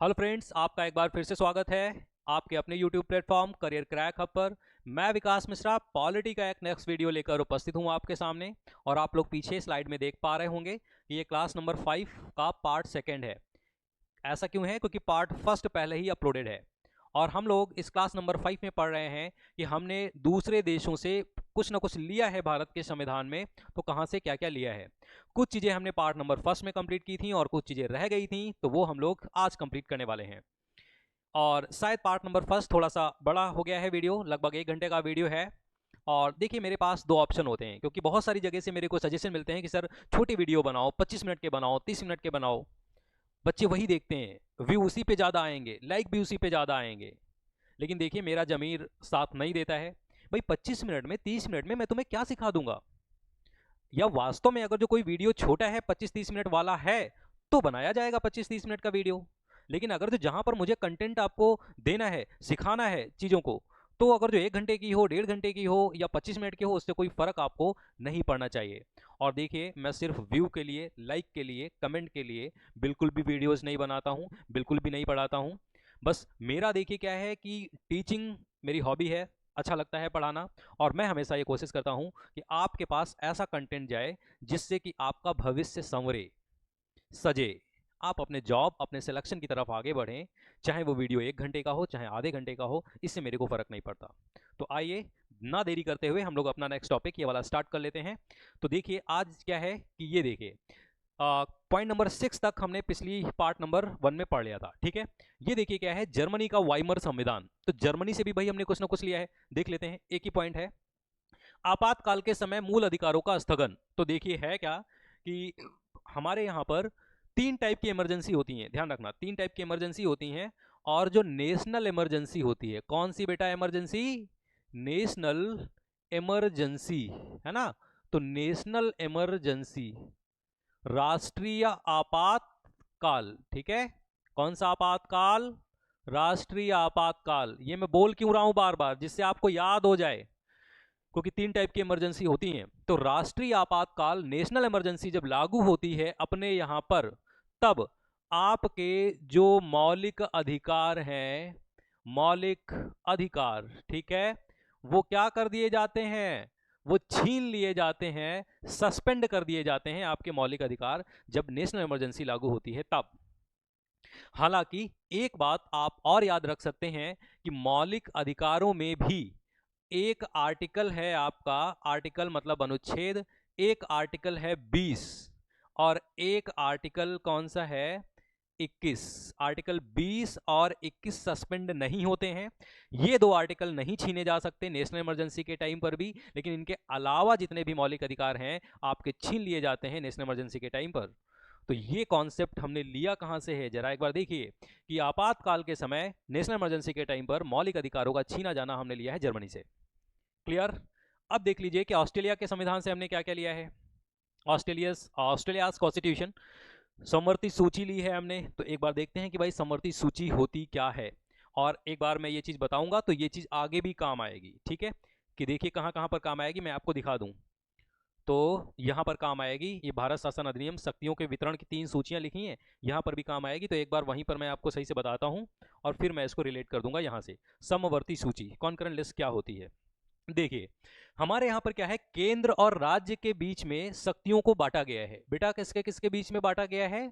Hello friends, आपका एक बार फिर से स्वागत है आपके अपने YouTube platform career crack hub पर। मैं विकास मिश्रा पॉलिटी का एक नेक्स्ट वीडियो लेकर उपस्थित हूं आपके सामने। और आप लोग पीछे स्लाइड में देख पा रहे होंगे कि ये क्लास नंबर 5 का पार्ट सेकेंड है। ऐसा क्यों है? क्योंकि पार्ट फर्स्ट पहले ही अपलोडेड है और हम लोग इस क्लास नंबर 5 में पढ़ रहे हैं कि हमने दूसरे देशों से कुछ ना कुछ लिया है भारत के संविधान में, तो कहाँ से क्या क्या लिया है। कुछ चीज़ें हमने पार्ट नंबर फर्स्ट में कंप्लीट की थी और कुछ चीज़ें रह गई थी, तो वो हम लोग आज कंप्लीट करने वाले हैं। और शायद पार्ट नंबर फर्स्ट थोड़ा सा बड़ा हो गया है, वीडियो लगभग 1 घंटे का वीडियो है। और देखिए, मेरे पास दो ऑप्शन होते हैं, क्योंकि बहुत सारी जगह से मेरे को सजेशन मिलते हैं कि सर छोटी वीडियो बनाओ, 25 मिनट के बनाओ, 30 मिनट के बनाओ। बच्चे वही देखते हैं, व्यू उसी पे ज़्यादा आएंगे, लाइक भी उसी पे ज़्यादा आएंगे। लेकिन देखिए, मेरा ज़मीर साथ नहीं देता है। भाई 25 मिनट में, 30 मिनट में मैं तुम्हें क्या सिखा दूंगा? या वास्तव में अगर जो कोई वीडियो छोटा है, 25-30 मिनट वाला है, तो बनाया जाएगा 25-30 मिनट का वीडियो। लेकिन अगर जो जहां पर मुझे कंटेंट आपको देना है, सिखाना है चीज़ों को, तो अगर जो 1 घंटे की हो, 1.5 घंटे की हो या 25 मिनट की हो, उससे कोई फ़र्क आपको नहीं पड़ना चाहिए। और देखिए, मैं सिर्फ व्यू के लिए, लाइक के लिए, कमेंट के लिए बिल्कुल भी वीडियोज़ नहीं बनाता हूँ, बिल्कुल भी नहीं पढ़ाता हूँ। बस मेरा देखिए क्या है कि टीचिंग मेरी हॉबी है, अच्छा लगता है पढ़ाना। और मैं हमेशा ये कोशिश करता हूँ कि आपके पास ऐसा कंटेंट जाए जिससे कि आपका भविष्य संवरे, सजे, आप अपने जॉब, अपने सिलेक्शन की तरफ आगे बढ़ें। चाहे वो वीडियो 1 घंटे का हो, चाहे आधे घंटे का हो, इससे मेरे को फ़र्क नहीं पड़ता। तो आइए, ना देरी करते हुए हम लोग अपना नेक्स्ट टॉपिक ये वाला स्टार्ट कर लेते हैं। तो देखिए, आज क्या है कि ये देखिए, पॉइंट नंबर 6 तक हमने पिछली पार्ट नंबर 1 में पढ़ लिया था, ठीक है। ये देखिए क्या है, जर्मनी का वाइमर संविधान। तो जर्मनी से भी भाई हमने कुछ ना कुछ लिया है, देख लेते हैं। एक ही पॉइंट है, आपातकाल के समय मूल अधिकारों का स्थगन। तो देखिए है क्या कि हमारे यहाँ पर 3 टाइप की इमरजेंसी होती हैं, ध्यान रखना, 3 टाइप की इमरजेंसी होती हैं। और जो नेशनल इमरजेंसी होती है, कौन सी बेटा इमरजेंसी? नेशनल इमरजेंसी, है ना। तो नेशनल इमरजेंसी, राष्ट्रीय आपातकाल, ठीक है। कौन सा आपातकाल? राष्ट्रीय आपातकाल। ये मैं बोल क्यों रहा हूं बार बार? जिससे आपको याद हो जाए, क्योंकि 3 टाइप की इमरजेंसी होती हैं। तो राष्ट्रीय आपातकाल, नेशनल इमरजेंसी जब लागू होती है अपने यहां पर, तब आपके जो मौलिक अधिकार हैं, मौलिक अधिकार, ठीक है, वो क्या कर दिए जाते हैं? वो छीन लिए जाते हैं, सस्पेंड कर दिए जाते हैं आपके मौलिक अधिकार, जब नेशनल इमरजेंसी लागू होती है तब। हालांकि एक बात आप और याद रख सकते हैं कि मौलिक अधिकारों में भी एक आर्टिकल है आपका, आर्टिकल मतलब अनुच्छेद, एक आर्टिकल है 20 और एक आर्टिकल कौन सा है? 21। आर्टिकल 20 और 21 सस्पेंड नहीं होते हैं। ये दो आर्टिकल नहीं छीने जा सकते नेशनल इमरजेंसी के टाइम पर भी, लेकिन इनके अलावा जितने भी मौलिक अधिकार हैं आपके छीन लिए जाते हैं नेशनल इमरजेंसी के टाइम पर। तो ये कॉन्सेप्ट हमने लिया कहां से है? जरा एक बार देखिए कि आपातकाल के समय, नेशनल इमरजेंसी के टाइम पर मौलिक अधिकारों का छीना जाना हमने लिया है जर्मनी से। क्लियर? अब देख लीजिए कि ऑस्ट्रेलिया के संविधान से हमने क्या क्या लिया है। ऑस्ट्रेलियाज कॉन्स्टिट्यूशन, समवर्ती सूची ली है हमने। तो एक बार देखते हैं कि भाई समवर्ती सूची होती क्या है। और एक बार मैं ये चीज़ बताऊंगा तो ये चीज़ आगे भी काम आएगी, ठीक है। कि देखिए कहाँ कहाँ पर काम आएगी, मैं आपको दिखा दूं। तो यहाँ पर काम आएगी, ये भारत शासन अधिनियम, शक्तियों के वितरण की 3 सूचियाँ लिखी हैं, यहाँ पर भी काम आएगी। तो एक बार वहीं पर मैं आपको सही से बताता हूँ और फिर मैं इसको रिलेट कर दूंगा यहाँ से। समवर्ती सूची, कॉन्करेंट लिस्ट क्या होती है? देखिए, हमारे यहां पर क्या है, केंद्र और राज्य के बीच में शक्तियों को बांटा गया है। बेटा किसके किसके बीच में बांटा गया है?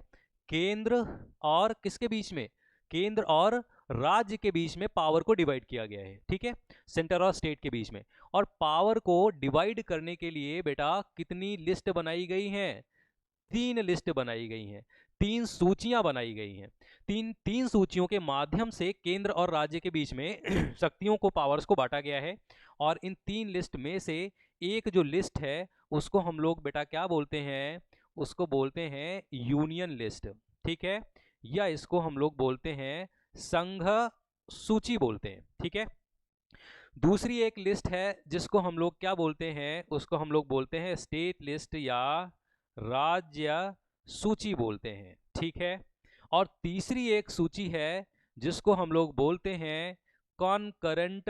केंद्र और किसके बीच में? केंद्र और राज्य के बीच में पावर को डिवाइड किया गया है, ठीक है। सेंटर और स्टेट के बीच में। और पावर को डिवाइड करने के लिए बेटा कितनी लिस्ट बनाई गई है? 3 लिस्ट बनाई गई हैं, 3 सूचियां बनाई गई हैं। तीन तीन सूचियों के माध्यम से केंद्र और राज्य के बीच में शक्तियों को, पावर्स को बांटा गया है। और इन 3 लिस्ट में से एक जो लिस्ट है उसको हम लोग बेटा क्या बोलते हैं? उसको बोलते हैं यूनियन लिस्ट, ठीक है। या इसको हम लोग बोलते हैं संघ सूची बोलते हैं, ठीक है। दूसरी एक लिस्ट है जिसको हम लोग क्या बोलते हैं? उसको हम लोग बोलते हैं स्टेट लिस्ट या राज्य सूची बोलते हैं, ठीक है। और तीसरी एक सूची है जिसको हम लोग बोलते हैं कॉनकरेंट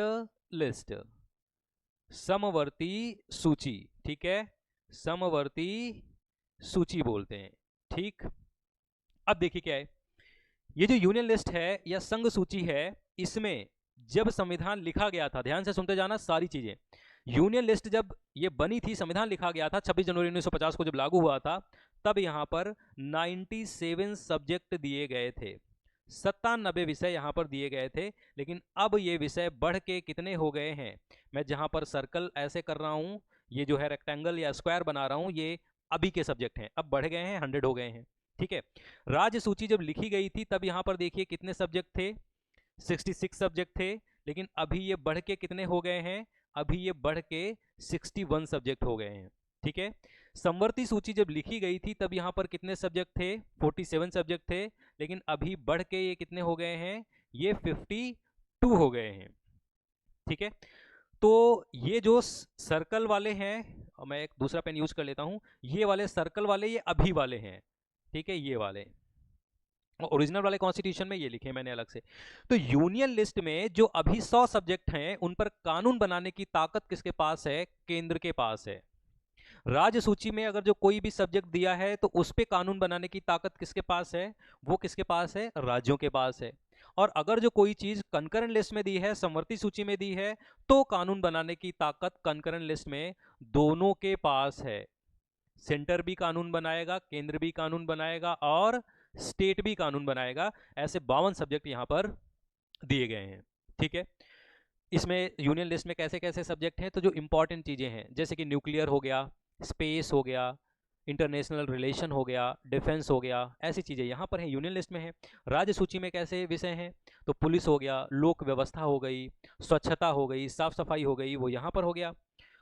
लिस्ट, समवर्ती सूची, ठीक है। समवर्ती सूची बोलते हैं, ठीक। अब देखिए क्या है, ये जो यूनियन लिस्ट है या संघ सूची है, इसमें जब संविधान लिखा गया था, ध्यान से सुनते जाना सारी चीजें, यूनियन लिस्ट जब ये बनी थी, संविधान लिखा गया था 26 जनवरी 1950 को जब लागू हुआ था, तब यहां पर 97 सब्जेक्ट दिए गए थे, 97 विषय यहां पर दिए गए थे। लेकिन अब ये विषय बढ़ के कितने हो गए हैं, मैं जहां पर सर्कल ऐसे कर रहा हूं, ये जो है रेक्टेंगल या स्क्वायर बना रहा हूं, ये अभी के सब्जेक्ट हैं, अब बढ़ गए हैं, 100 हो गए हैं। ठीक है, राज्य सूची जब लिखी गई थी तब यहां पर देखिए कितने सब्जेक्ट थे, 66 सब्जेक्ट थे। लेकिन अभी ये बढ़ के कितने हो गए हैं, अभी ये बढ़ के 61 सब्जेक्ट हो गए हैं। ठीक है, समवर्ती सूची जब लिखी गई थी तब यहां पर कितने सब्जेक्ट थे, 47 सब्जेक्ट थे। लेकिन अभी बढ़ के ये कितने हो गए हैं, ये 52 हो गए हैं। ठीक है, तो ये जो सर्कल वाले हैं, मैं एक दूसरा पेन यूज कर लेता हूं, ये वाले सर्कल वाले ये अभी वाले हैं। ठीक है, ये वाले ओरिजिनल वाले कॉन्स्टिट्यूशन में ये लिखे मैंने अलग से। तो यूनियन लिस्ट में जो अभी 100 सब्जेक्ट हैं, उन पर कानून बनाने की ताकत किसके पास है, केंद्र के पास है। राज्य सूची में अगर जो कोई भी सब्जेक्ट दिया है तो उस पे कानून बनाने की ताकत किसके पास है, वो किसके पास है, राज्यों के पास है। और अगर जो कोई चीज कंकरेंट लिस्ट में दी है, समवर्ती सूची में दी है, तो कानून बनाने की ताकत कंकरेंट लिस्ट में दोनों के पास है। सेंटर भी कानून बनाएगा, केंद्र भी कानून बनाएगा और स्टेट भी कानून बनाएगा। ऐसे 52 सब्जेक्ट यहां पर दिए गए हैं। ठीक है, इसमें यूनियन लिस्ट में कैसे कैसे सब्जेक्ट हैं, तो जो इंपॉर्टेंट चीजें हैं जैसे कि न्यूक्लियर हो गया, स्पेस हो गया, इंटरनेशनल रिलेशन हो गया, डिफेंस हो गया, ऐसी चीजें यहां पर है, यूनियन लिस्ट में है। राज्य सूची में कैसे विषय हैं, तो पुलिस हो गया, लोक व्यवस्था हो गई, स्वच्छता हो गई, साफ सफाई हो गई, वो यहां पर हो गया।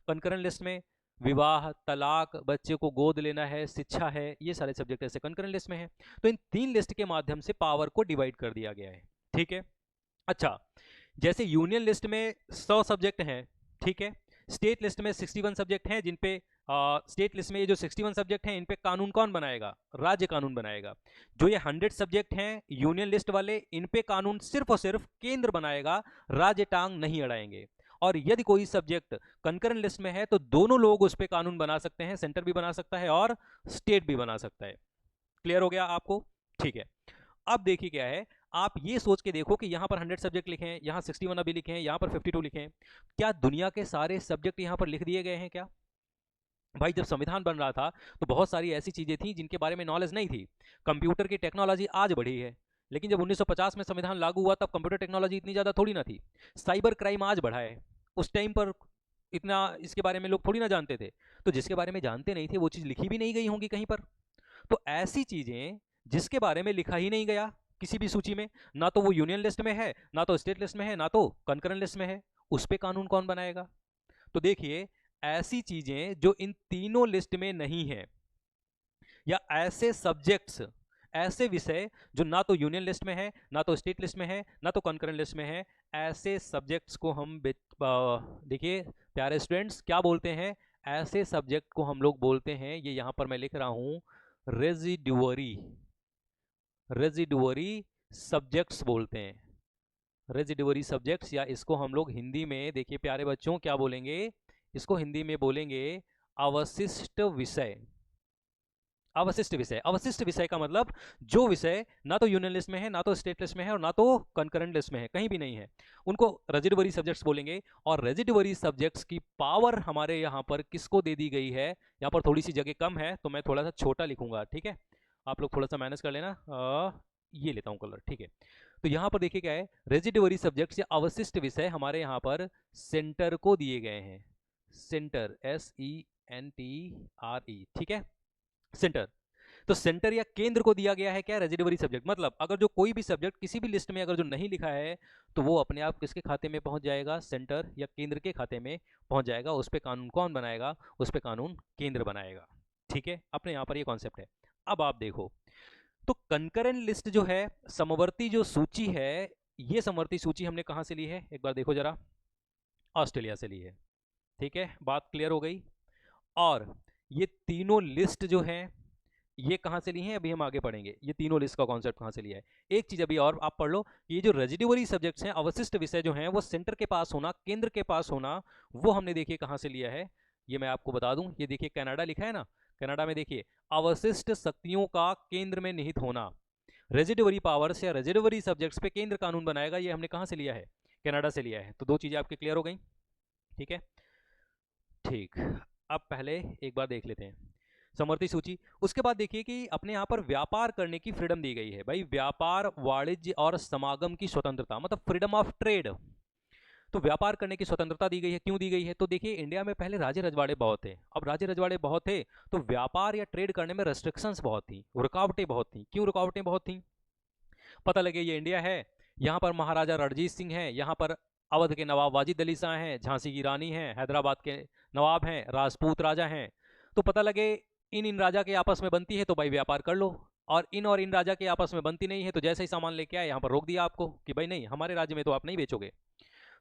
कंकरेंट लिस्ट में विवाह, तलाक, बच्चे को गोद लेना है, शिक्षा है, ये सारे सब्जेक्ट ऐसे कंकरेंट लिस्ट में है। तो इन 3 लिस्ट के माध्यम से पावर को डिवाइड कर दिया गया है। ठीक है, अच्छा, जैसे यूनियन लिस्ट में 100 सब्जेक्ट हैं, ठीक है, स्टेट लिस्ट में 61 सब्जेक्ट हैं, जिन पे स्टेट लिस्ट में ये जो 61 सब्जेक्ट हैं, इन पे कानून कौन बनाएगा, राज्य कानून बनाएगा। जो ये 100 सब्जेक्ट हैं यूनियन लिस्ट वाले, इन पे कानून सिर्फ और सिर्फ केंद्र बनाएगा, राज्य टांग नहीं अड़ाएंगे। और यदि कोई सब्जेक्ट कंकरेंट लिस्ट में है तो दोनों लोग उस पर कानून बना सकते हैं, सेंटर भी बना सकता है और स्टेट भी बना सकता है। क्लियर हो गया आपको? ठीक है, अब देखिए क्या है, आप ये सोच के देखो कि यहां पर 100 सब्जेक्ट लिखे हैं, यहां 61 अभी लिखे हैं, यहां पर 52 लिखे हैं। क्या दुनिया के सारे सब्जेक्ट यहां पर लिख दिए गए हैं क्या? भाई जब संविधान बन रहा था तो बहुत सारी ऐसी चीजें थी जिनके बारे में नॉलेज नहीं थी। कंप्यूटर की टेक्नोलॉजी आज बढ़ी है, लेकिन जब 1950 में संविधान लागू हुआ तब कंप्यूटर टेक्नोलॉजी इतनी ज्यादा थोड़ी ना थी। साइबर क्राइम आज बढ़ा है, उस टाइम पर इतना इसके बारे में लोग थोड़ी ना जानते थे। तो जिसके बारे में जानते नहीं थे वो चीज लिखी भी नहीं गई होंगी कहीं पर। तो ऐसी चीजें जिसके बारे में लिखा ही नहीं गया किसी भी सूची में, ना तो वो यूनियन लिस्ट में है, ना तो स्टेट लिस्ट में है, ना तो कंकरेंट लिस्ट में है, उस पे कानून कौन बनाएगा? तो देखिए, ऐसी चीजें जो इन तीनों लिस्ट में नहीं है, या ऐसे सब्जेक्ट्स, ऐसे विषय जो ना तो यूनियन लिस्ट में है, ना तो स्टेट लिस्ट में है, ना तो कंकरेंट लिस्ट में है, ऐसे सब्जेक्ट्स को हम देखिए प्यारे स्टूडेंट्स क्या बोलते हैं, ऐसे सब्जेक्ट को हम लोग बोलते हैं, ये यहां पर मैं लिख रहा हूं, रेजिडुअरी, रेजिडुअरी सब्जेक्ट्स बोलते हैं। रेजिडुअरी सब्जेक्ट्स, या इसको हम लोग हिंदी में देखिए प्यारे बच्चों क्या बोलेंगे, इसको हिंदी में बोलेंगे अवशिष्ट विषय। अवशिष्ट विषय, अवशिष्ट विषय का मतलब जो विषय ना तो यूनियन लिस्ट में है, ना तो स्टेट लिस्ट में है, और ना तो कंकरेंट लिस्ट में है, कहीं भी नहीं है, उनको रेजिडुअरी सब्जेक्ट्स बोलेंगे। और रेजिडुअरी सब्जेक्ट्स की पावर हमारे यहाँ पर किसको दे दी गई है, यहाँ पर थोड़ी सी जगह कम है तो मैं थोड़ा सा छोटा लिखूंगा, ठीक है, आप लोग थोड़ा सा मैनेज कर लेना। ये लेता हूँ कलर, ठीक है। तो यहाँ पर देखिए क्या है, रेजिडुअरी सब्जेक्ट्स या अवशिष्ट विषय हमारे यहाँ पर सेंटर को दिए गए हैं, सेंटर, SENTRE, ठीक है, सेंटर। तो सेंटर या केंद्र को दिया गया है क्या, रेजिडुअरी सब्जेक्ट। मतलब अगर जो कोई भी सब्जेक्ट किसी भी लिस्ट में अगर जो नहीं लिखा है तो वो अपने आप किसके खाते में पहुंच जाएगा, सेंटर या केंद्र के खाते में पहुंच जाएगा। उस पर कानून कौन बनाएगा, उस पर कानून केंद्र बनाएगा, ठीक है, अपने यहाँ पर ये कॉन्सेप्ट है। अब आप देखो, तो कंकरेंट लिस्ट जो है, समवर्ती जो सूची है, ये समवर्ती सूची हमने कहाँ से ली है, एक बार देखो जरा, ऑस्ट्रेलिया से ली है, ठीक है, बात क्लियर हो गई। और ये तीनों लिस्ट जो है ये कहां से ली है, अभी हम आगे पढ़ेंगे ये तीनों लिस्ट का कॉन्सेप्ट कहां से लिया है। एक चीज अभी और आप पढ़ लो, ये जो रेजिडुअरी सब्जेक्ट्स हैं, अवशिष्ट विषय जो हैं, वो सेंटर के पास होना, केंद्र के पास होना, वो हमने देखिए कहां से लिया है। ये मैं आपको बता दूं, ये देखिए कनाडा लिखा है ना, कनाडा में देखिए अवशिष्ट शक्तियों का केंद्र में निहित होना। रेजिडुअरी पावर्स या रेजिडुअरी सब्जेक्ट्स पे केंद्र कानून बनाएगा। ये हमने कहाँ से लिया है? कनाडा से लिया है। तो दो चीजें आपकी क्लियर हो गई, ठीक है। ठीक, अब पहले एक बार देख लेते हैं समवर्ती सूची। उसके बाद देखिए कि अपने यहाँ पर व्यापार करने की फ्रीडम दी गई है भाई, व्यापार, वाणिज्य और समागम की स्वतंत्रता, मतलब फ्रीडम ऑफ ट्रेड। तो व्यापार करने की स्वतंत्रता दी गई है। क्यों दी गई है? तो देखिए इंडिया में पहले राज्य रजवाड़े बहुत थे। अब राज्य रजवाड़े बहुत थे तो व्यापार या ट्रेड करने में रेस्ट्रिक्शंस बहुत थी, रुकावटें बहुत थी। क्यों रुकावटें बहुत थी? पता लगे ये इंडिया है, यहाँ पर महाराजा रणजीत सिंह हैं, यहाँ पर अवध के नवाब वाजिद अली शाह हैं, झांसी की रानी हैं, हैदराबाद के नवाब हैं, राजपूत राजा हैं। तो पता लगे इन राजा के आपस में बनती है तो भाई व्यापार कर लो, और इन राजा के आपस में बनती नहीं है तो जैसे ही सामान लेके आए यहाँ पर रोक दिया आपको कि भाई नहीं, हमारे राज्य में तो आप नहीं बेचोगे।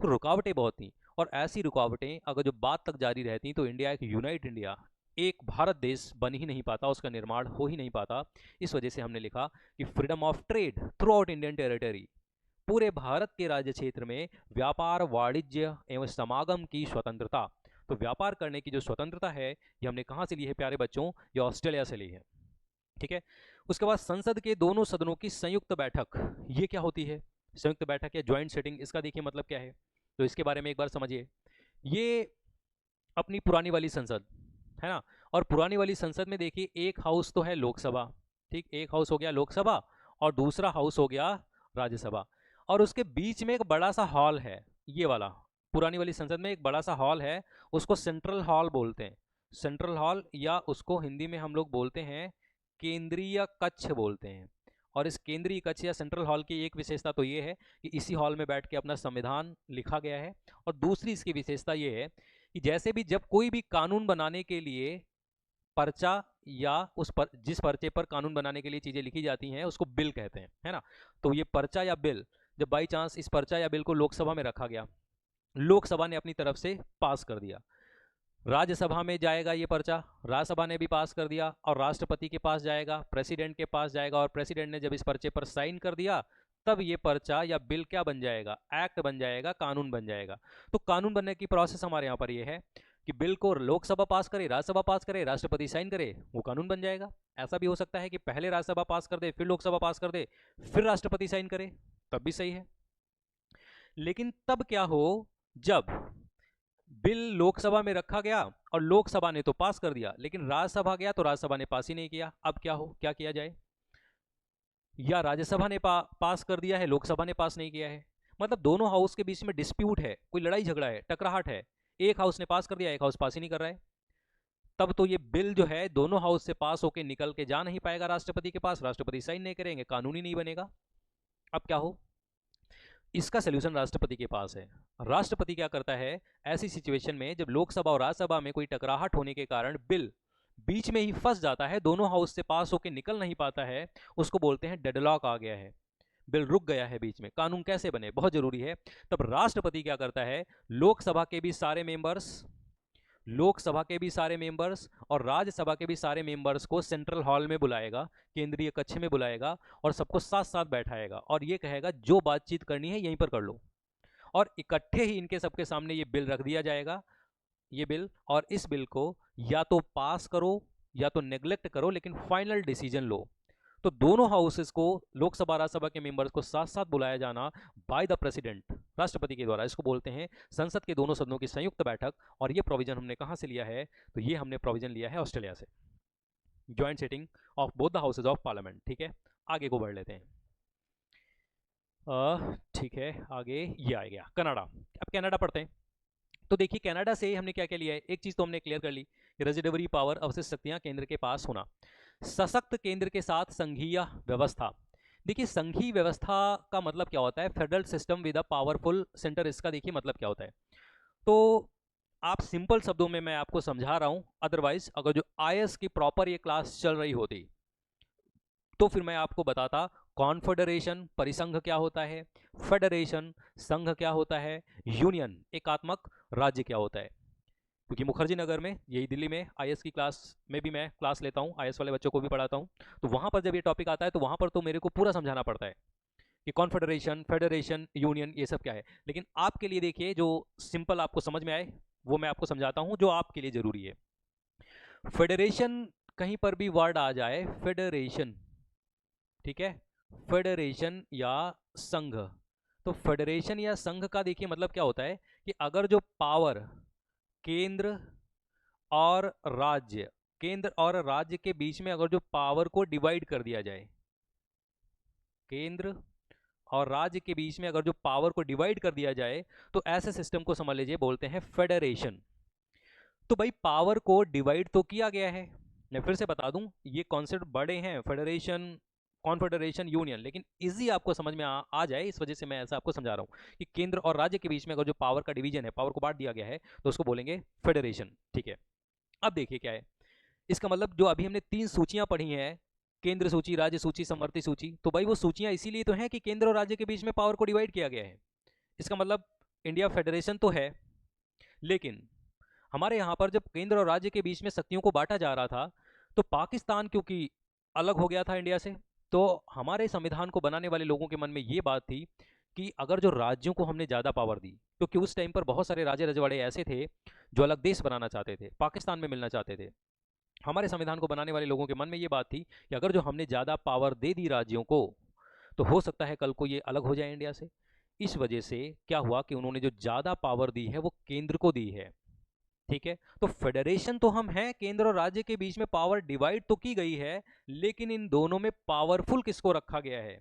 तो रुकावटें बहुत थी, और ऐसी रुकावटें अगर जो बात तक जारी रहती तो इंडिया एक यूनाइट इंडिया, एक भारत देश बन ही नहीं पाता, उसका निर्माण हो ही नहीं पाता। इस वजह से हमने लिखा कि freedom of trade through out Indian territory, पूरे भारत के राज्य क्षेत्र में व्यापार, वाणिज्य एवं समागम की स्वतंत्रता। तो व्यापार करने की जो स्वतंत्रता है ये हमने कहाँ से ली है प्यारे बच्चों? ये ऑस्ट्रेलिया से ली है, ठीक है। उसके बाद संसद के दोनों सदनों की संयुक्त बैठक, ये क्या होती है? संयुक्त बैठक या ज्वाइंट सेटिंग, इसका देखिए मतलब क्या है, तो इसके बारे में एक बार समझिए। ये अपनी पुरानी वाली संसद है ना, और पुरानी वाली संसद में देखिए एक हाउस तो है लोकसभा, ठीक, एक हाउस हो गया लोकसभा और दूसरा हाउस हो गया राज्यसभा, और उसके बीच में एक बड़ा सा हॉल है, ये वाला पुरानी वाली संसद में एक बड़ा सा हॉल है, उसको सेंट्रल हॉल बोलते हैं। सेंट्रल हॉल, या उसको हिंदी में हम लोग बोलते हैं केंद्रीय कक्ष बोलते हैं। और इस केंद्रीय कक्ष या सेंट्रल हॉल की एक विशेषता तो ये है कि इसी हॉल में बैठ के अपना संविधान लिखा गया है, और दूसरी इसकी विशेषता ये है कि जैसे भी जब कोई भी कानून बनाने के लिए पर्चा या जिस पर्चे पर कानून बनाने के लिए चीजें लिखी जाती हैं उसको बिल कहते हैं, है ना। तो ये पर्चा या बिल, जब बाई चांस इस पर्चा या बिल को लोकसभा में रखा गया, लोकसभा ने अपनी तरफ से पास कर दिया, राज्यसभा में जाएगा ये पर्चा, राज्यसभा ने भी पास कर दिया, और राष्ट्रपति के पास जाएगा, प्रेसिडेंट के पास जाएगा, और प्रेसिडेंट ने जब इस पर्चे पर साइन कर दिया तब ये पर्चा या बिल क्या बन जाएगा? एक्ट बन जाएगा, कानून बन जाएगा। तो कानून बनने की प्रोसेस हमारे यहाँ पर ये है कि बिल को लोकसभा पास करे, राज्यसभा पास करे, राष्ट्रपति साइन करे, वो कानून बन जाएगा। ऐसा भी हो सकता है कि पहले राज्यसभा पास कर दे, फिर लोकसभा पास कर दे, फिर राष्ट्रपति साइन करे, तब भी सही है। लेकिन तब क्या हो, जब बिल लोकसभा में रखा गया और लोकसभा ने तो पास कर दिया, लेकिन राज्यसभा गया तो राज्यसभा ने पास ही नहीं किया, अब क्या हो, क्या किया जाए? या राज्यसभा ने पास कर दिया है, लोकसभा ने पास नहीं किया है, मतलब दोनों हाउस के बीच में डिस्प्यूट है, कोई लड़ाई झगड़ा है, टकराहट है, एक हाउस ने पास कर दिया, एक हाउस पास ही नहीं कर रहा है, तब तो ये बिल जो है दोनों हाउस से पास होकर निकल के जा नहीं पाएगा राष्ट्रपति के पास, राष्ट्रपति साइन नहीं करेंगे, कानूनी नहीं बनेगा। अब क्या हो, इसका सोल्यूशन राष्ट्रपति के पास है। राष्ट्रपति क्या करता है ऐसी सिचुएशन में, जब लोकसभा और राज्यसभा में कोई टकराहट होने के कारण बिल बीच में ही फंस जाता है, दोनों हाउस से पास होकर निकल नहीं पाता है, उसको बोलते हैं डेडलॉक आ गया है, बिल रुक गया है बीच में, कानून कैसे बने, बहुत जरूरी है। तब राष्ट्रपति क्या करता है, लोकसभा के भी सारे मेंबर्स और राज्यसभा के भी सारे मेंबर्स को सेंट्रल हॉल में बुलाएगा, केंद्रीय कक्ष में बुलाएगा, और सबको साथ साथ बैठाएगा, और ये कहेगा जो बातचीत करनी है यहीं पर कर लो, और इकट्ठे ही इनके सबके सामने ये बिल रख दिया जाएगा, ये बिल, और इस बिल को या तो पास करो या तो नेग्लेक्ट करो, लेकिन फाइनल डिसीजन लो। तो दोनों हाउसेस को, लोकसभा राज्यसभा के मेंबर्स को साथ साथ बुलाया जाना बाय द प्रेसिडेंट, राष्ट्रपति के द्वारा, इसको बोलते हैं संसद के दोनों सदनों की संयुक्त बैठक। और ये प्रोविजन हमने कहां से लिया है? तो ये हमने प्रोविजन लिया है ऑस्ट्रेलिया से, joint setting of both the houses of parliament, ठीक है। आगे को बढ़ लेते हैं, ठीक है, आगे ये आ गया कनाडा। अब कनाडा पढ़ते हैं। तो देखिए कनाडा से हमने क्या क्या लिया है, एक चीज तो हमने क्लियर कर ली कि रेजिडुअरी पावर, अवशिष्ट शक्तियां केंद्र के पास होना, सशक्त केंद्र के साथ संघीय व्यवस्था। देखिए संघीय व्यवस्था का मतलब क्या होता है? Federal system with a powerful centre, इसका देखिए मतलब क्या होता है। तो आप सिंपल शब्दों में मैं आपको समझा रहा हूं, अदरवाइज अगर जो आईएएस की प्रॉपर ये क्लास चल रही होती तो फिर मैं आपको बताता कॉन्फेडरेशन, परिसंघ क्या होता है, फेडरेशन, संघ क्या होता है, यूनियन, एकात्मक राज्य क्या होता है। क्योंकि मुखर्जी नगर में, यही दिल्ली में, आईएएस की क्लास में भी मैं क्लास लेता हूँ, आईएएस वाले बच्चों को भी पढ़ाता हूँ, तो वहाँ पर जब ये टॉपिक आता है तो वहाँ पर तो मेरे को पूरा समझाना पड़ता है कि कॉन्फेडरेशन, फेडरेशन, यूनियन, ये सब क्या है। लेकिन आपके लिए देखिए जो सिंपल आपको समझ में आए वो मैं आपको समझाता हूँ, जो आपके लिए जरूरी है। फेडरेशन, कहीं पर भी वर्ड आ जाए फेडरेशन, ठीक है, फेडरेशन या संघ। तो फेडरेशन या संघ का देखिए मतलब क्या होता है कि अगर जो पावर केंद्र और राज्य, केंद्र और राज्य के बीच में अगर जो पावर को डिवाइड कर दिया जाए, केंद्र और राज्य के बीच में अगर जो पावर को डिवाइड कर दिया जाए, तो ऐसे सिस्टम को समझ लीजिए बोलते हैं फेडरेशन। तो भाई पावर को डिवाइड तो किया गया है, मैं फिर से बता दूं ये कॉन्सेप्ट बड़े हैं, फेडरेशन, कॉन्फेडरेशन, यूनियन, लेकिन इजी आपको समझ में आ जाए इस वजह से मैं ऐसा आपको समझा रहा हूं कि केंद्र और राज्य के बीच में अगर जो पावर का डिवीजन है, पावर को बांट दिया गया है, तो उसको बोलेंगे फेडरेशन। ठीक है, अब देखिए क्या है इसका मतलब। जो अभी हमने 3 सूचियां पढ़ी हैं, केंद्र सूची, राज्य सूची, समवर्ती सूची, तो भाई वो सूचियां इसीलिए तो हैं कि केंद्र और राज्य के बीच में पावर को डिवाइड किया गया है। इसका मतलब इंडिया फेडरेशन तो है, लेकिन हमारे यहाँ पर जब केंद्र और राज्य के बीच में शक्तियों को बांटा जा रहा था, तो पाकिस्तान क्योंकि अलग हो गया था इंडिया से, तो हमारे संविधान को बनाने वाले लोगों के मन में ये बात थी कि अगर जो राज्यों को हमने ज़्यादा पावर दी, क्योंकि उस टाइम पर बहुत सारे राजे रजवाड़े ऐसे थे जो अलग देश बनाना चाहते थे, पाकिस्तान में मिलना चाहते थे, हमारे संविधान को बनाने वाले लोगों के मन में ये बात थी कि अगर जो हमने ज़्यादा पावर दे दी राज्यों को, तो हो सकता है कल को ये अलग हो जाए इंडिया से। इस वजह से क्या हुआ कि उन्होंने जो ज़्यादा पावर दी है वो केंद्र को दी है। ठीक है, तो फेडरेशन तो हम हैं, केंद्र और राज्य के बीच में पावर डिवाइड तो की गई है, लेकिन इन दोनों में पावरफुल किसको रखा गया है,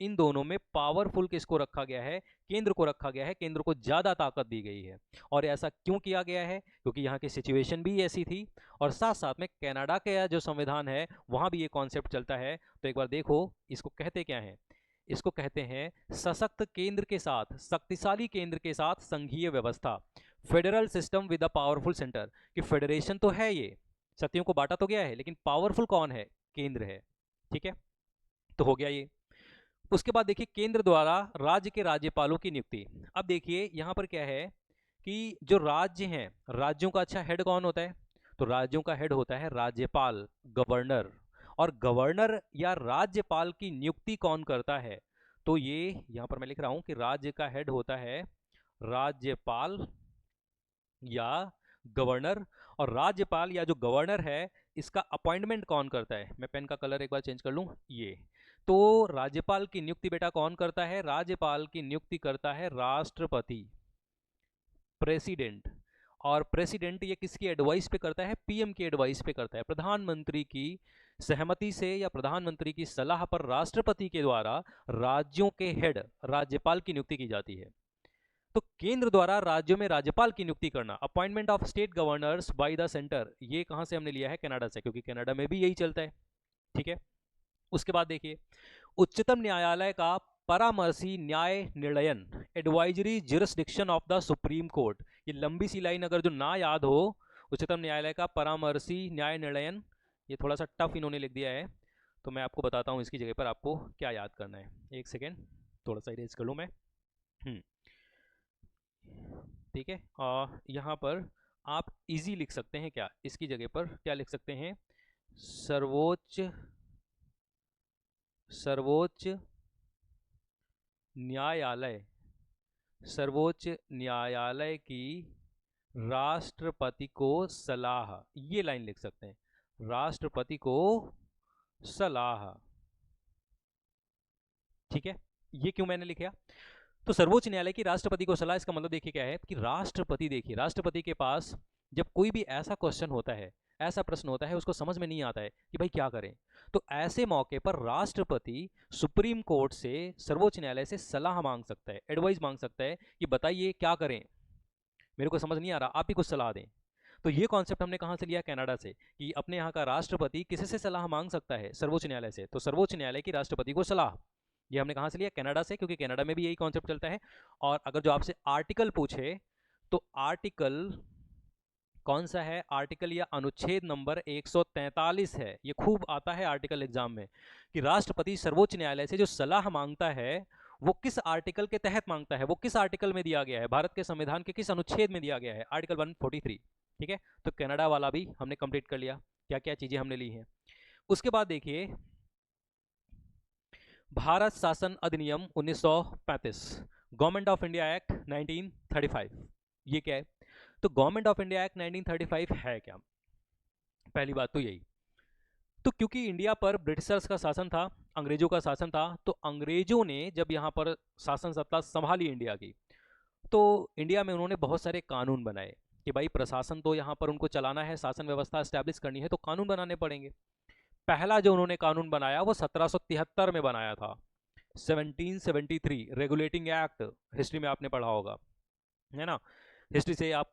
इन दोनों में पावरफुल किसको रखा गया है, केंद्र को रखा गया है, केंद्र को ज्यादा ताकत दी गई है। और ऐसा क्यों किया गया है, क्योंकि यहाँ की सिचुएशन भी ऐसी थी, और साथ साथ में कनाडा का जो संविधान है वहां भी ये कॉन्सेप्ट चलता है। तो एक बार देखो इसको कहते क्या है, इसको कहते हैं सशक्त केंद्र के साथ, शक्तिशाली केंद्र के साथ संघीय व्यवस्था, federal system with a powerful centre. कि फेडरेशन तो है, ये शक्तियों को बांटा तो गया है, लेकिन पावरफुल कौन है, केंद्र है। ठीक है, तो हो गया ये। उसके बाद देखिए केंद्र द्वारा राज्य के राज्यपालों की नियुक्ति। अब देखिए यहां पर क्या है कि जो राज्य हैं, राज्यों का अच्छा हेड कौन होता है, तो राज्यों का हेड होता है राज्यपाल, गवर्नर। और गवर्नर या राज्यपाल की नियुक्ति कौन करता है, तो ये यहां पर मैं लिख रहा हूं कि राज्य का हेड होता है राज्यपाल या गवर्नर। और राज्यपाल या जो गवर्नर है इसका अपॉइंटमेंट कौन करता है, मैं पेन का कलर एक बार चेंज कर लूं, ये तो राज्यपाल की नियुक्ति बेटा कौन करता है, राज्यपाल की नियुक्ति करता है राष्ट्रपति, प्रेसिडेंट। और प्रेसिडेंट ये किसकी एडवाइस पे करता है, पीएम की एडवाइस पे करता है, प्रधानमंत्री की सहमति से या प्रधानमंत्री की सलाह पर राष्ट्रपति के द्वारा राज्यों के हेड राज्यपाल की नियुक्ति की जाती है। तो केंद्र द्वारा राज्यों में राज्यपाल की नियुक्ति करना, appointment of state governors by the centre, ये कहां से हमने लिया है, कनाडा से, क्योंकि कनाडा में भी यही चलता है। ठीक है, उसके बाद देखिए उच्चतम न्यायालय का परामर्शी न्याय निर्णयन, advisory jurisdiction of the supreme court. ये लंबी सी लाइन अगर जो ना याद हो, उच्चतम न्यायालय का परामर्शी न्याय निर्णयन, ये थोड़ा सा टफ इन्होंने लिख दिया है, तो मैं आपको बताता हूँ इसकी जगह पर आपको क्या याद करना है। एक सेकेंड, थोड़ा सा इरेज कर लूँ मैं। ठीक है, यहाँ पर आप इजी लिख सकते हैं, क्या इसकी जगह पर क्या लिख सकते हैं, सर्वोच्च सर्वोच्च न्यायालय, सर्वोच्च न्यायालय की राष्ट्रपति को सलाह, ये लाइन लिख सकते हैं, राष्ट्रपति को सलाह। ठीक है, ये क्यों मैंने लिखा, तो सर्वोच्च न्यायालय की राष्ट्रपति को सलाह, इसका मतलब देखिए क्या है कि राष्ट्रपति, देखिए राष्ट्रपति के पास जब कोई भी ऐसा क्वेश्चन होता है, ऐसा प्रश्न होता है, उसको समझ में नहीं आता है कि भाई क्या करें, तो ऐसे मौके पर राष्ट्रपति सुप्रीम कोर्ट से, सर्वोच्च न्यायालय से सलाह मांग सकता है, एडवाइस मांग सकता है कि बताइए क्या करें, मेरे को समझ नहीं आ रहा, आप ही कुछ सलाह दें। तो ये कॉन्सेप्ट हमने कहां से लिया, कनाडा से, कि अपने यहाँ का राष्ट्रपति किसी से सलाह मांग सकता है, सर्वोच्च न्यायालय से, तो सर्वोच्च न्यायालय की राष्ट्रपति को सलाह, ये हमने कहां से लिया, कनाडा से, क्योंकि कनाडा में भी यही कॉन्सेप्ट चलता है। और अगर जो आपसे आर्टिकल पूछे, तो आर्टिकल कौन सा है, आर्टिकल या अनुच्छेद नंबर 143 है, ये खूब आता है आर्टिकल एग्जाम में, कि राष्ट्रपति सर्वोच्च न्यायालय से जो सलाह मांगता है वो किस आर्टिकल के तहत मांगता है, वो किस आर्टिकल में दिया गया है, भारत के संविधान के किस अनुच्छेद में दिया गया है, आर्टिकल 143। ठीक है, तो कनाडा वाला भी हमने कंप्लीट कर लिया, क्या क्या चीजें हमने ली हैं। उसके बाद देखिए भारत शासन अधिनियम 1935, गवर्नमेंट ऑफ इंडिया एक्ट 1935, ये क्या है, तो गवर्नमेंट ऑफ इंडिया एक्ट 1935 है क्या, पहली बात तो यही। तो क्योंकि इंडिया पर ब्रिटिशर्स का शासन था, अंग्रेजों का शासन था, तो अंग्रेजों ने जब यहाँ पर शासन सत्ता संभाली इंडिया की, तो इंडिया में उन्होंने बहुत सारे कानून बनाए कि भाई प्रशासन तो यहाँ पर उनको चलाना है, शासन व्यवस्था एस्टैब्लिश करनी है, तो कानून बनाने पड़ेंगे। पहला जो उन्होंने कानून बनाया वो 1773 में बनाया था, 1773 रेगुलेटिंग एक्ट। हिस्ट्री में आपने पढ़ा होगा, है ना। हिस्ट्री से आप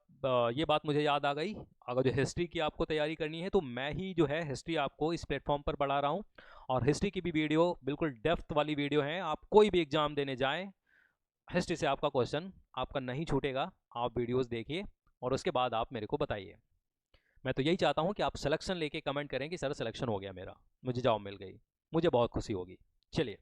ये बात मुझे याद आ गई। अगर जो हिस्ट्री की आपको तैयारी करनी है तो मैं ही जो है हिस्ट्री आपको इस प्लेटफॉर्म पर पढ़ा रहा हूँ, और हिस्ट्री की भी वीडियो बिल्कुल डेप्थ वाली वीडियो है। आप कोई भी एग्जाम देने जाएं, हिस्ट्री से आपका क्वेश्चन आपका नहीं छूटेगा। आप वीडियोस देखिए और उसके बाद आप मेरे को बताइए। मैं तो यही चाहता हूँ कि आप सिलेक्शन लेके कमेंट करें कि सर सिलेक्शन हो गया मेरा, मुझे जॉब मिल गई, मुझे बहुत खुशी होगी। चलिए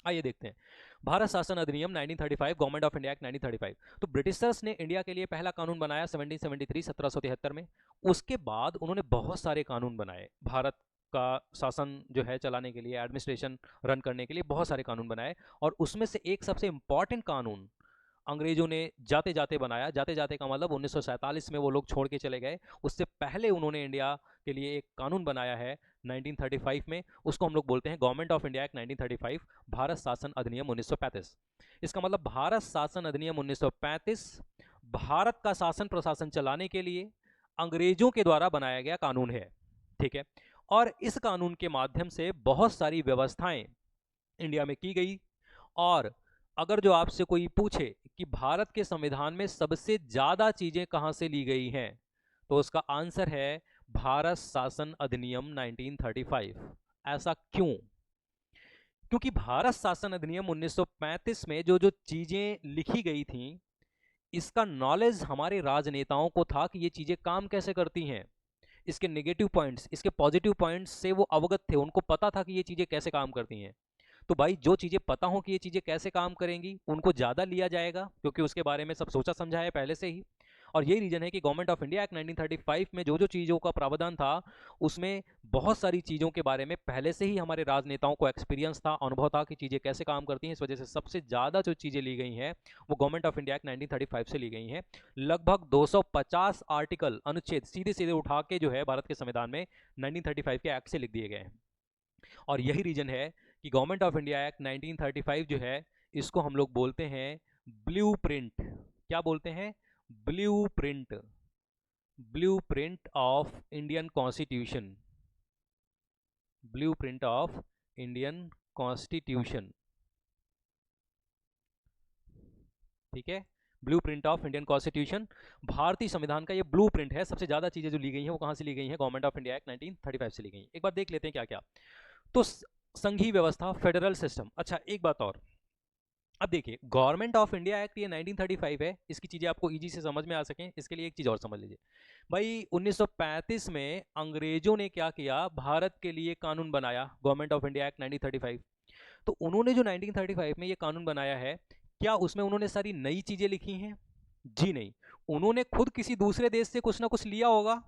आइए देखते हैं। भारत शासन अधिनियम 1935, गवर्नमेंट ऑफ इंडिया एक्ट 1935। तो ब्रिटिशर्स ने इंडिया के लिए पहला कानून बनाया 1773, 1773 में। उसके बाद उन्होंने बहुत सारे कानून बनाए भारत का शासन जो है चलाने के लिए, एडमिनिस्ट्रेशन रन करने के लिए बहुत सारे कानून बनाए। और उसमें से एक सबसे इंपॉर्टेंट कानून अंग्रेजों ने जाते जाते बनाया। जाते जाते का मतलब 1947 में वो लोग छोड़ के चले गए। उससे पहले उन्होंने इंडिया के लिए एक कानून बनाया है 1935 में, उसको हम लोग बोलते हैं government of India act 1935, Bharat शासन अधिनियम 1935। इसका मतलब भारत शासन अधिनियम 1935 भारत का शासन प्रशासन चलाने के लिए अंग्रेजों के द्वारा बनाया गया कानून है, ठीक है। और इस कानून के माध्यम से बहुत सारी व्यवस्थाएं इंडिया में की गई। और अगर जो आपसे कोई पूछे कि भारत के संविधान में सबसे ज्यादा चीजें कहां से ली गई हैं, तो उसका आंसर है भारत शासन अधिनियम 1935। ऐसा क्यों? क्योंकि भारत शासन अधिनियम 1935 में जो जो चीजें लिखी गई थी, इसका नॉलेज हमारे राजनेताओं को था कि ये चीजें काम कैसे करती हैं। इसके नेगेटिव पॉइंट्स, इसके पॉजिटिव पॉइंट्स से वो अवगत थे, उनको पता था कि ये चीजें कैसे काम करती हैं। तो भाई जो चीजें पता हो कि ये चीजें कैसे काम करेंगी, उनको ज्यादा लिया जाएगा, क्योंकि उसके बारे में सब सोचा समझा है पहले से ही। और यही रीजन है कि गवर्नमेंट ऑफ इंडिया एक्ट 1935 में जो जो चीजों का प्रावधान था, उसमें बहुत सारी चीजों के बारे में पहले से ही हमारे राजनेताओं को एक्सपीरियंस था, अनुभव था कि चीजें कैसे काम करती हैं। इस वजह से सबसे ज्यादा जो चीजें ली गई हैं वो गवर्नमेंट ऑफ इंडिया एक्ट 1935 से ली गई हैं। लगभग 250 आर्टिकल, अनुच्छेद सीधे सीधे उठा के जो है भारत के संविधान में 1935 के एक्ट से लिख दिए गए हैं। और यही रीजन है कि गवर्नमेंट ऑफ इंडिया एक्ट 1935 जो है, इसको हम लोग बोलते हैं ब्लूप्रिंट। क्या बोलते हैं? Blueprint. Blueprint of Indian constitution. Blueprint of Indian constitution, ठीक है। ब्लूप्रिंट ऑफ इंडियन कॉन्स्टिट्यूशन, भारतीय संविधान का ये ब्लूप्रिंट है। सबसे ज्यादा चीजें जो ली गई हैं वो कहां से ली गई हैं? गवर्नमेंट ऑफ इंडिया एक्ट 1935 से ली गई। एक बार देख लेते हैं क्या क्या। तो संघीय व्यवस्था, फेडरल सिस्टम। अच्छा एक बात और, अब देखिए गवर्नमेंट ऑफ इंडिया एक्ट ये 1935 है, इसकी चीजें आपको इजी से समझ में आ सकें इसके लिए एक चीज और समझ लीजिए भाई। 1935 में अंग्रेजों ने क्या किया? भारत के लिए कानून बनाया, गवर्नमेंट ऑफ इंडिया एक्ट 1935। तो उन्होंने जो 1935 में ये कानून बनाया है, क्या उसमें उन्होंने सारी नई चीजें लिखी हैं? जी नहीं। उन्होंने खुद किसी दूसरे देश से कुछ ना कुछ लिया होगा,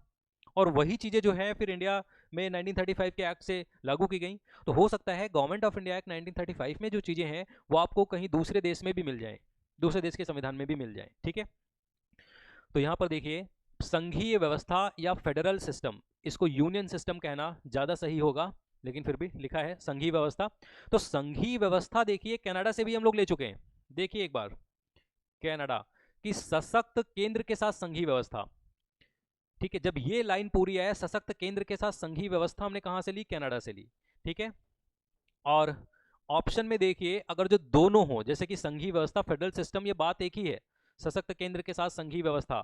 और वही चीजें जो है फिर इंडिया में 1935 के एक्ट से लागू की गई। तो हो सकता है गवर्नमेंट ऑफ इंडिया एक्ट 1935 में जो चीजें हैं वो आपको कहीं दूसरे देश में भी मिल जाए, दूसरे देश के संविधान में भी मिल जाए, ठीक है। तो यहां पर देखिए संघीय व्यवस्था या फेडरल सिस्टम, इसको यूनियन सिस्टम कहना ज्यादा सही होगा, लेकिन फिर भी लिखा है संघीय व्यवस्था। तो संघीय व्यवस्था देखिए कनाडा से भी हम लोग ले चुके हैं। देखिए एक बार, कनाडा की सशक्त केंद्र के साथ संघीय व्यवस्था, ठीक है। जब ये लाइन पूरी है, सशक्त केंद्र के साथ संघीय व्यवस्था, हमने कहां से ली? कनाडा से ली, ठीक है। और ऑप्शन में देखिए अगर जो दोनों हो, जैसे कि संघीय व्यवस्था, फेडरल सिस्टम, ये बात एक ही है। सशक्त केंद्र के साथ संघीय व्यवस्था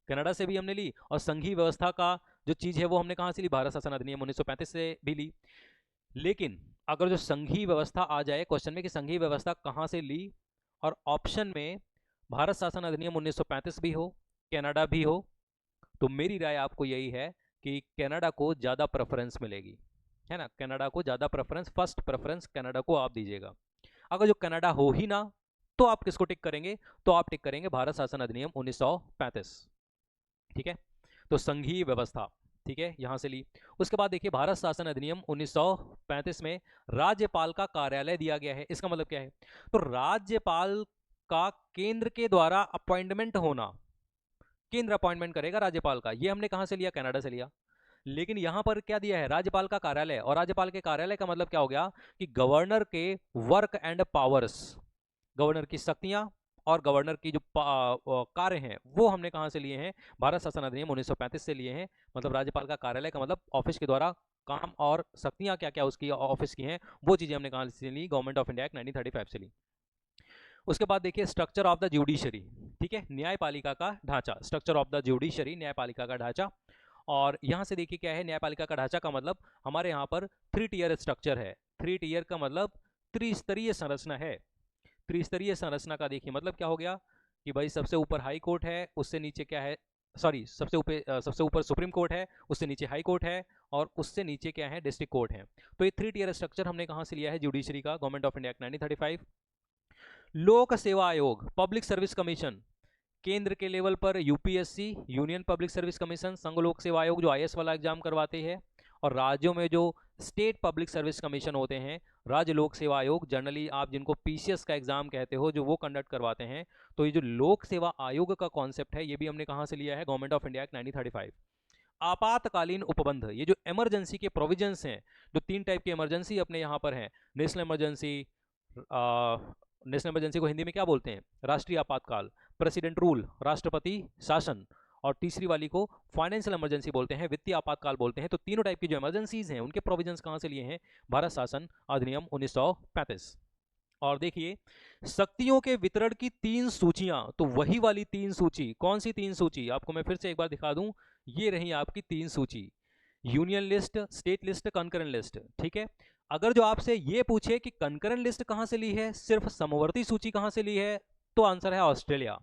कनाडा से भी हमने ली, और संघीय व्यवस्था का जो चीज है वो हमने कहां से ली? भारत शासन अधिनियम 1935 से भी ली। लेकिन अगर जो संघीय व्यवस्था आ जाए क्वेश्चन में कि संघीय व्यवस्था कहां से ली, और ऑप्शन में भारत शासन अधिनियम 1935 भी हो, कनाडा भी हो, तो मेरी राय आपको यही है कि कनाडा को ज़्यादा प्रेफरेंस मिलेगी, है ना। कनाडा को ज़्यादा प्रेफरेंस, फर्स्ट प्रेफरेंस कनाडा को आप दीजिएगा। अगर जो कनाडा हो ही ना, तो आप किसको टिक करेंगे? तो आप टिक करेंगे भारत शासन अधिनियम 1935, ठीक है। तो संघीय व्यवस्था, ठीक है, यहां से ली। उसके बाद देखिए भारत शासन अधिनियम 1935 में राज्यपाल का कार्यालय दिया गया है। इसका मतलब क्या है? तो राज्यपाल का केंद्र के द्वारा अपॉइंटमेंट होना, केंद्र अपॉइंटमेंट करेगा राज्यपाल का। ये हमने कहां से लिया? कनाडा से लिया। लेकिन यहां पर क्या दिया है, राज्यपाल का कार्यालय, और राज्यपाल के कार्यालय का मतलब क्या हो गया कि गवर्नर के वर्क एंड पावर्स, गवर्नर की शक्तियां और गवर्नर की जो कार्य हैं वो हमने कहां से लिए हैं, भारत शासन अधिनियम 1935 से लिए हैं। मतलब राज्यपाल का कार्यालय का मतलब ऑफिस के द्वारा काम और शक्तियां क्या क्या उसकी ऑफिस की हैं, वो चीजें हमने कहां से ली, गवर्नमेंट ऑफ इंडिया एक्ट 1935 से ली। उसके बाद देखिए स्ट्रक्चर ऑफ द जुडिशरी, ठीक है, न्यायपालिका का ढांचा, स्ट्रक्चर ऑफ द जुडिशरी, न्यायपालिका का ढांचा। और यहां से देखिए क्या है, न्यायपालिका का ढांचा का मतलब हमारे यहाँ पर 3 टियर स्ट्रक्चर है। 3 टियर का मतलब त्रिस्तरीय संरचना है। त्रिस्तरीय संरचना का देखिए मतलब क्या हो गया कि भाई सबसे ऊपर हाई कोर्ट है, उससे नीचे क्या है, सॉरी सबसे ऊपर सुप्रीम कोर्ट है, उससे नीचे हाई कोर्ट है, और उससे नीचे क्या है, डिस्ट्रिक्ट कोर्ट है। तो ये 3 टियर स्ट्रक्चर हमने कहां से लिया है, जुडिशरी का, गवर्नमेंट ऑफ इंडिया एक्ट 1935। लोक सेवा आयोग, पब्लिक सर्विस कमीशन, केंद्र के लेवल पर UPSC, union public service commission, संघ लोक सेवा आयोग जो आईएएस वाला एग्जाम करवाते हैं, और राज्यों में जो स्टेट पब्लिक सर्विस कमीशन होते हैं, राज्य लोक सेवा आयोग, जनरली आप जिनको पीसीएस का एग्जाम कहते हो, जो वो कंडक्ट करवाते हैं। तो ये जो लोक सेवा आयोग का कॉन्सेप्ट है, ये भी हमने कहां से लिया है, गवर्नमेंट ऑफ इंडिया एक्ट 1935। आपातकालीन उपबंध, ये जो इमरजेंसी के प्रोविजंस हैं, जो 3 टाइप की इमरजेंसी अपने यहाँ पर हैं, नेशनल इमरजेंसी, नेशनल इमरजेंसी को हिंदी में क्या बोलते हैं, राष्ट्रीय आपातकाल, प्रेसिडेंट रूल, राष्ट्रपति शासन, और तीसरी वाली को फाइनेंशियल इमरजेंसी बोलते हैं, वित्तीय आपातकाल बोलते हैं। तो तीनों टाइप की जो इमरजेंसीज हैं उनके प्रोविजंस कहां से लिए हैं, भारत शासन अधिनियम 1935। और देखिए शक्तियों के वितरण की 3 सूचियां, तो वही वाली 3 सूची, कौन सी 3 सूची, आपको मैं फिर से एक बार दिखा दूं, ये रही आपकी 3 सूची, union list, state list, concurrent list, ठीक है। अगर जो आपसे ये पूछे कि कंकरेंट लिस्ट कहां से ली है, सिर्फ समवर्ती सूची कहां से ली है, तो आंसर है ऑस्ट्रेलिया।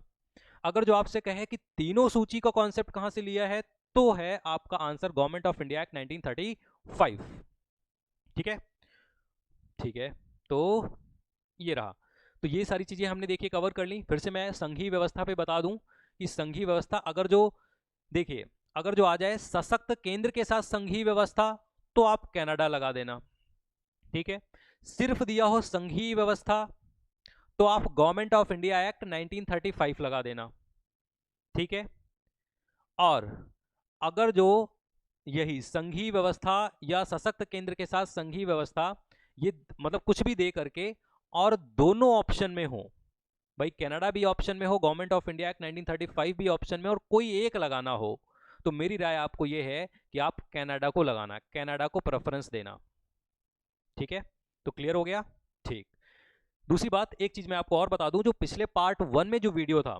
अगर जो आपसे कहे कि तीनों सूची का कॉन्सेप्ट कहां से लिया है, तो है आपका answer government of India act 1935, ठीक है। ठीक है, तो ये रहा। तो ये सारी चीजें हमने देखिए कवर कर ली। फिर से मैं संघीय व्यवस्था पे बता दूं कि संघीय व्यवस्था अगर जो देखिए, अगर जो आ जाए सशक्त केंद्र के साथ संघीय व्यवस्था, तो आप कनाडा लगा देना, ठीक है। सिर्फ दिया हो संघीय व्यवस्था, तो आप गवर्नमेंट ऑफ इंडिया एक्ट 1935 लगा देना, ठीक है। और अगर जो यही संघीय व्यवस्था या सशक्त केंद्र के साथ संघीय व्यवस्था, ये मतलब कुछ भी दे करके और दोनों ऑप्शन में हो, भाई कनाडा भी ऑप्शन में हो, गवर्नमेंट ऑफ इंडिया एक्ट 1935 भी ऑप्शन में, और कोई एक लगाना हो, तो मेरी राय आपको यह है कि आप कनाडा को लगाना, कनाडा को प्रेफरेंस देना, ठीक है। तो क्लियर हो गया, ठीक। दूसरी बात, एक चीज मैं आपको और बता दूं, जो पिछले पार्ट 1 में जो वीडियो था,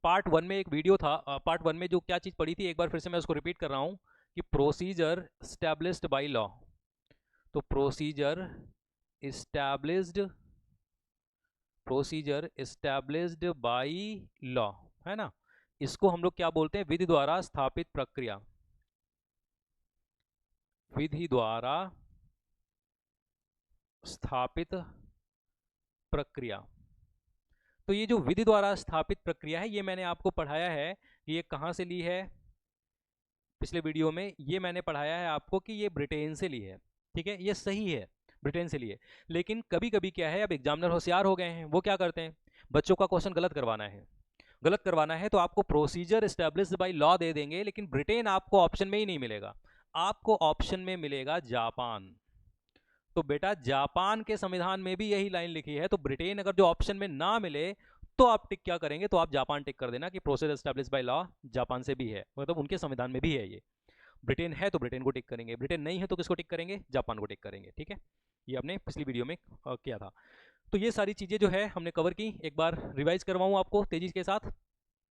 पार्ट 1 में एक वीडियो था, पार्ट 1 में जो क्या चीज पढ़ी थी, एक बार फिर से मैं उसको रिपीट कर रहा हूं कि प्रोसीजर एस्टैब्लिश्ड बाय लॉ। तो प्रोसीजर एस्टैब्लिश्ड बाय लॉ, है ना, इसको हम लोग क्या बोलते हैं, विधि द्वारा स्थापित प्रक्रिया, विधि द्वारा स्थापित प्रक्रिया। तो ये जो विधि द्वारा स्थापित प्रक्रिया है, ये मैंने आपको पढ़ाया है कि ये कहां से ली है, पिछले वीडियो में ये मैंने पढ़ाया है आपको कि ये ब्रिटेन से ली है, ठीक है, ये सही है, ब्रिटेन से लिए। लेकिन कभी कभी क्या है, अब एग्जामिनर होशियार हो गए हैं, वो क्या करते हैं, बच्चों का क्वेश्चन गलत करवाना है, गलत करवाना है तो आपको प्रोसीजर एस्टैब्लिश्ड बाय लॉ दे देंगे, लेकिन ब्रिटेन आपको ऑप्शन में ही नहीं मिलेगा, आपको ऑप्शन में मिलेगा जापान। तो बेटा जापान के संविधान में भी यही लाइन लिखी है, तो ब्रिटेन अगर जो ऑप्शन में ना मिले तो आप टिक क्या करेंगे, तो आप जापान टिक कर देना कि procedure established by law Japan से भी है, मतलब उनके संविधान में भी है ये। ब्रिटेन है तो ब्रिटेन को टिक करेंगे, ब्रिटेन नहीं है तो किसको टिक करेंगे, जापान को टिक करेंगे, ठीक है। ये हमने पिछली वीडियो में किया था। तो ये सारी चीजें जो है हमने कवर की, एक बार रिवाइज करवाऊं आपको तेजी के साथ।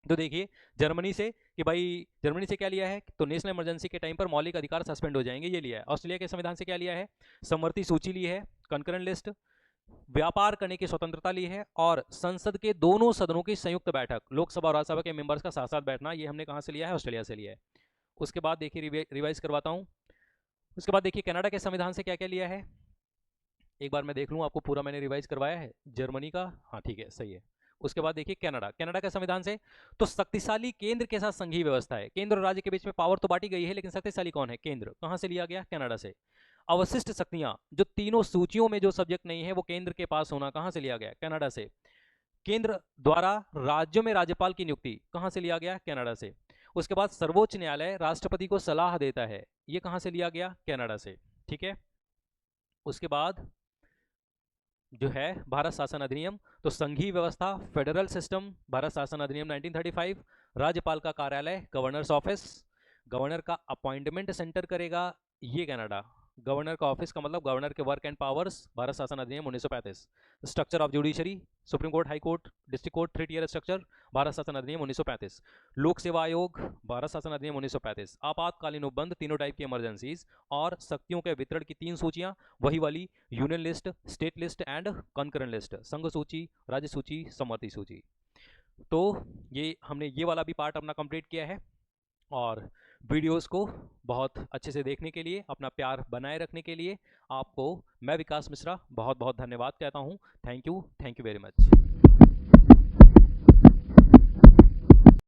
तो देखिए जर्मनी से कि भाई जर्मनी से क्या लिया है, तो नेशनल इमरजेंसी के टाइम पर मौलिक अधिकार सस्पेंड हो जाएंगे, ये लिया है। ऑस्ट्रेलिया के संविधान से क्या लिया है, समवर्ती सूची ली है, कंकरेंट लिस्ट, व्यापार करने की स्वतंत्रता ली है, और संसद के दोनों सदनों की संयुक्त बैठक, लोकसभा और राज्यसभा के मेंबर्स का साथ साथ बैठना, ये हमने कहां से लिया है, ऑस्ट्रेलिया से लिया है। उसके बाद देखिए रिवाइज करवाता हूं। उसके बाद देखिए कनाडा के संविधान से क्या क्या लिया है, एक बार मैं देख लूं आपको पूरा मैंने रिवाइज करवाया है जर्मनी का, हाँ ठीक है सही है। उसके बाद देखिए कनाडा, कनाडा के संविधान से तो शक्तिशाली केंद्र के साथ संघीय व्यवस्था है, केंद्र और राज्य के बीच में पावर तो बांटी गई है, लेकिन शक्तिशाली कौन है, केंद्र। कहां से लिया गया, कनाडा से। अवशिष्ट शक्तियां, जो तीनों सूचियों में जो सब्जेक्ट नहीं है वो केंद्र के पास होना, कहां से लिया गया, कनाडा से। केंद्र द्वारा राज्यों में राज्यपाल की नियुक्ति, कहां से लिया गया, कनाडा से। उसके बाद सर्वोच्च न्यायालय राष्ट्रपति को सलाह देता है, ये कहाँ से लिया गया? कनाडा से। ठीक है, उसके बाद जो है भारत शासन अधिनियम, तो संघीय व्यवस्था, फेडरल सिस्टम, भारत शासन अधिनियम 1935। राज्यपाल का कार्यालय, गवर्नर्स ऑफिस, गवर्नर का अपॉइंटमेंट सेंटर करेगा ये कनाडा। गवर्नर का ऑफिस का मतलब गवर्नर के वर्क एंड पावर्स, भारत शासन अधिनियम 1935। Structure of judiciary, supreme court, high court, district court, 3 tier structure, भारत शासन अधिनियम 1935। लोक सेवा आयोग, भारत शासन अधिनियम 1935। आपातकालीन उपबंध, तीनों टाइप की इमरजेंसीज और शक्तियों के वितरण की 3 सूचियां, वही वाली union list, state list and concurrent list, संघ सूची, राज्य सूची, समवर्ती सूची। तो ये हमने ये वाला भी पार्ट अपना कंप्लीट किया है। और वीडियोस को बहुत अच्छे से देखने के लिए, अपना प्यार बनाए रखने के लिए आपको मैं विकास मिश्रा बहुत बहुत धन्यवाद कहता हूँ। Thank you very much.